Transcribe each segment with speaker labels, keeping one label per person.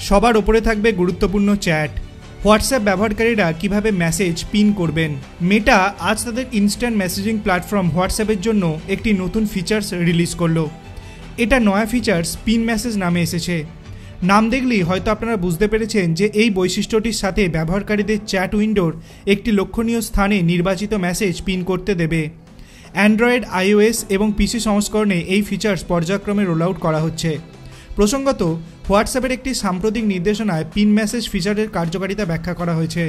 Speaker 1: সবার ওপরে থাকবে গুরুত্বপূর্ণ চ্যাট। হোয়াটসঅ্যাপ ব্যবহারকারীরা কিভাবে মেসেজ পিন করবেন। মেটা আজ তাদের ইনস্ট্যান্ট মেসেজিং প্ল্যাটফর্ম হোয়াটসঅ্যাপের জন্য একটি নতুন ফিচার্স রিলিজ করলো। এটা নয়া ফিচার্স পিন মেসেজ নামে এসেছে। নাম দেখলেই হয়তো আপনারা বুঝতে পেরেছেন যে এই বৈশিষ্ট্যটির সাথে ব্যবহারকারীদের চ্যাট উইন্ডোর একটি লক্ষণীয় স্থানে নির্বাচিত মেসেজ পিন করতে দেবে। অ্যান্ড্রয়েড, আইওএস এবং পিসি সংস্করণে এই ফিচার্স পর্যায়ক্রমে রোল আউট করা হচ্ছে। প্রসঙ্গত, হোয়াটসঅ্যাপের একটি সাম্প্রতিক নির্দেশনায় পিন মেসেজ ফিচারের কার্যকারিতা ব্যাখ্যা করা হয়েছে।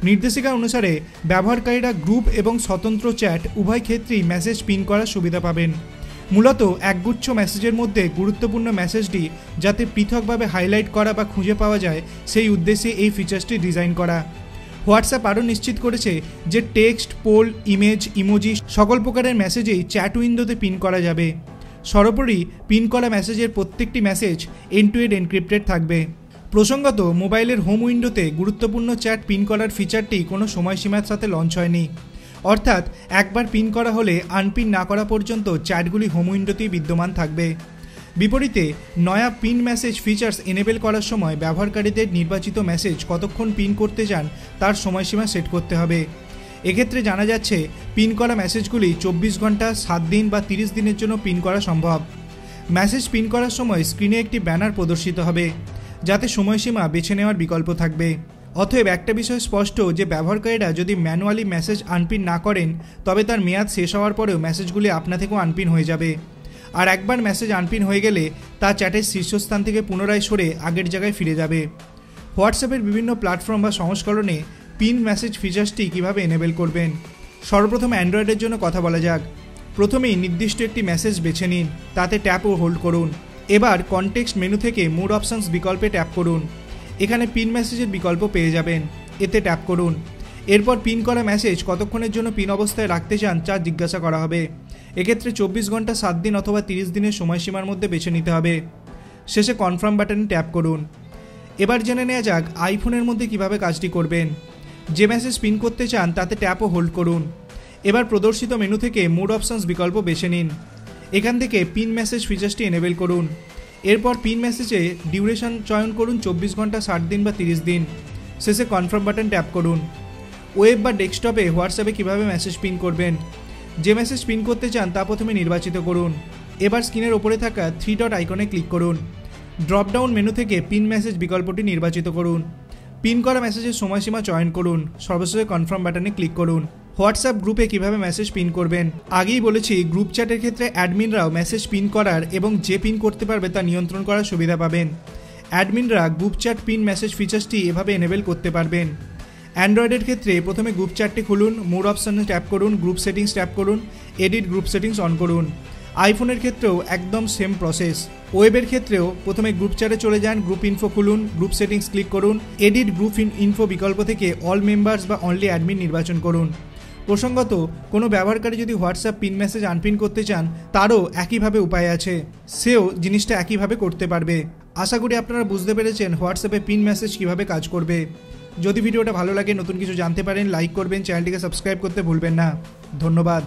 Speaker 1: নির্দেশিকা অনুসারে ব্যবহারকারীরা গ্রুপ এবং স্বতন্ত্র চ্যাট উভয় ক্ষেত্রেই মেসেজ পিন করার সুবিধা পাবেন। মূলত একগুচ্ছ মেসেজের মধ্যে গুরুত্বপূর্ণ মেসেজটি যাতে পৃথকভাবে হাইলাইট করা বা খুঁজে পাওয়া যায় সেই উদ্দেশ্যে এই ফিচার্সটি ডিজাইন করা। হোয়াটসঅ্যাপ আরও নিশ্চিত করেছে যে টেক্সট, পোল, ইমেজ, ইমোজি সকল প্রকারের মেসেজেই চ্যাট উইন্ডোতে পিন করা যাবে। সর্বোপরি পিন করা মেসেজের প্রত্যেকটি message end to end encrypted থাকবে। প্রসঙ্গত, মোবাইলের হোম উইন্ডোতে গুরুত্বপূর্ণ চ্যাট পিন করার ফিচারটি কোনো সময়সীমার সাথে লঞ্চ হয়নি। অর্থাৎ একবার পিন করা হলে আনপিন না করা পর্যন্ত চ্যাটগুলি হোম উইন্ডোতেই বিদ্যমান থাকবে। বিপরীতে নয়া পিন মেসেজ ফিচার্স এনেবেল করার সময় ব্যবহারকারীদের নির্বাচিত মেসেজ কতক্ষণ পিন করতে চান তার সময়সীমা সেট করতে হবে। এক্ষেত্রে জানা যাচ্ছে পিন করা মেসেজগুলি 24 ঘন্টা, 7 দিন বা 30 দিনের জন্য পিন করা সম্ভব। মেসেজ পিন করার সময় স্ক্রিনে একটি ব্যানার প্রদর্শিত হবে যাতে সময়সীমা বেছে নেওয়ার বিকল্প থাকবে। অতএব একটা বিষয় স্পষ্ট যে ব্যবহারকারীরা যদি ম্যানুয়ালি মেসেজ আনপিন না করেন তবে তার মেয়াদ শেষ হওয়ার পরেও মেসেজগুলি আপনা থেকেও আনপিন হয়ে যাবে। আর একবার মেসেজ আনপিন হয়ে গেলে তা চ্যাটের শীর্ষস্থান থেকে পুনরায় সরে আগের জায়গায় ফিরে যাবে। হোয়াটসঅ্যাপের বিভিন্ন প্ল্যাটফর্ম বা সংস্করণে পিন মেসেজ ফিচার্সটি কীভাবে এনেবেল করবেন। সর্বপ্রথম অ্যান্ড্রয়েডের জন্য কথা বলা যাক। প্রথমেই নির্দিষ্ট একটি মেসেজ বেছে নিন, তাতে ট্যাপ ও হোল্ড করুন। এবার কনটেক্সট মেনু থেকে মোড অপশনস বিকল্পে ট্যাপ করুন। এখানে পিন মেসেজের বিকল্প পেয়ে যাবেন, এতে ট্যাপ করুন। এরপর পিন করা মেসেজ কতক্ষণের জন্য পিন অবস্থায় রাখতে চান তা জিজ্ঞাসা করা হবে। এক্ষেত্রে 24 ঘন্টা, 7 দিন অথবা 30 দিনের সময়সীমার মধ্যে বেছে নিতে হবে। শেষে কনফার্ম বাটনে ট্যাপ করুন। এবার জেনে নেওয়া যাক আইফোনের মধ্যে কিভাবে কাজটি করবেন। যে মেসেজ পিন করতে চান তাতে ট্যাপ ও হোল্ড করুন। এবার প্রদর্শিত মেনু থেকে মোড অপশনস বিকল্প বেছে নিন। এখান থেকে পিন মেসেজ ফিচার্সটি এনেবেল করুন। এরপর পিন মেসেজে ডিউরেশন চয়ন করুন 24 ঘন্টা, 60 দিন বা 30 দিন। শেষে কনফার্ম বাটন ট্যাপ করুন। ওয়েব বা ডেস্কটপে হোয়াটসঅ্যাপে কীভাবে মেসেজ পিন করবেন। যে মেসেজ পিন করতে চান তা প্রথমে নির্বাচিত করুন। এবার স্ক্রিনের ওপরে থাকা 3 ডট আইকনে ক্লিক করুন। ড্রপডাউন মেনু থেকে পিন মেসেজ বিকল্পটি নির্বাচিত করুন। পিন করা মেসেজের সময়সীমা চয়ন করুন। সর্বশেষে কনফার্ম বাটনে ক্লিক করুন। হোয়াটসঅ্যাপ গ্রুপে কিভাবে মেসেজ পিন করবেন। আগেই বলেছি গ্রুপ চ্যাটের ক্ষেত্রে অ্যাডমিনরাও মেসেজ পিন করার এবং যে পিন করতে পারবে তা নিয়ন্ত্রণ করার সুবিধা পাবেন। অ্যাডমিনরা গ্রুপ চ্যাট পিন মেসেজ ফিচার্সটি এভাবে এনেবেল করতে পারবেন। অ্যান্ড্রয়েডের ক্ষেত্রে প্রথমে গ্রুপ চ্যাটটি খুলুন, মোড অপশনে ট্যাপ করুন, গ্রুপ সেটিংস ট্যাপ করুন, এডিট গ্রুপ সেটিংস অন করুন। আইফোনের ক্ষেত্রেও একদম সেম প্রসেস। ওয়েবের ক্ষেত্রেও প্রথমে গ্রুপ চ্যাটে চলে যান, গ্রুপ ইনফো খুলুন, গ্রুপ সেটিংস ক্লিক করুন, এডিট গ্রুপ ইনফো বিকল্প থেকে অল মেম্বার্স বা অনলি অ্যাডমিন নির্বাচন করুন। প্রসঙ্গত, কোনো ব্যবহারকারী যদি হোয়াটসঅ্যাপ পিন মেসেজ আনপিন করতে চান তারও একইভাবে উপায় আছে, সেও জিনিসটা একইভাবে করতে পারবে। আশা করি আপনারা বুঝতে পেরেছেন হোয়াটসঅ্যাপে পিন মেসেজ কীভাবে কাজ করবে। যদি ভিডিওটা ভালো লাগে, নতুন কিছু জানতে পারেন, লাইক করবেন, চ্যানেলটিকে সাবস্ক্রাইব করতে ভুলবেন না। ধন্যবাদ।